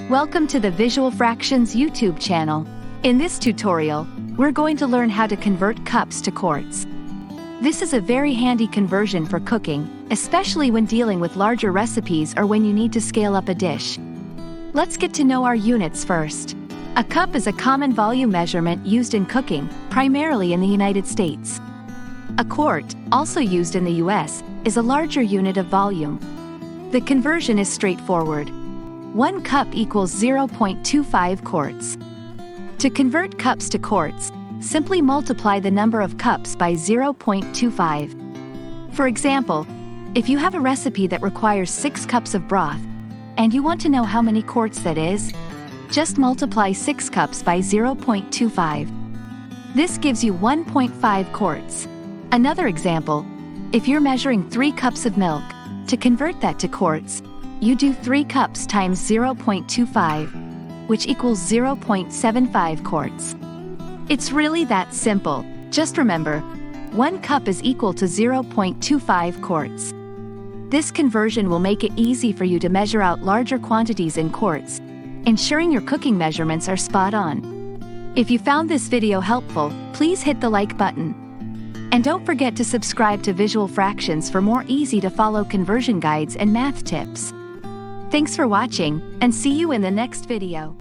Welcome to the Visual Fractions YouTube channel. In this tutorial, we're going to learn how to convert cups to quarts. This is a very handy conversion for cooking, especially when dealing with larger recipes or when you need to scale up a dish. Let's get to know our units first. A cup is a common volume measurement used in cooking, primarily in the United States. A quart, also used in the US, is a larger unit of volume. The conversion is straightforward. 1 cup equals 0.25 quarts. To convert cups to quarts, simply multiply the number of cups by 0.25. For example, if you have a recipe that requires 6 cups of broth, and you want to know how many quarts that is, just multiply 6 cups by 0.25. This gives you 1.5 quarts. Another example, if you're measuring 3 cups of milk, to convert that to quarts, you do 3 cups times 0.25, which equals 0.75 quarts. It's really that simple. Just remember, 1 cup is equal to 0.25 quarts. This conversion will make it easy for you to measure out larger quantities in quarts, ensuring your cooking measurements are spot on. If you found this video helpful, please hit the like button. And don't forget to subscribe to Visual Fractions for more easy-to-follow conversion guides and math tips. Thanks for watching, and see you in the next video.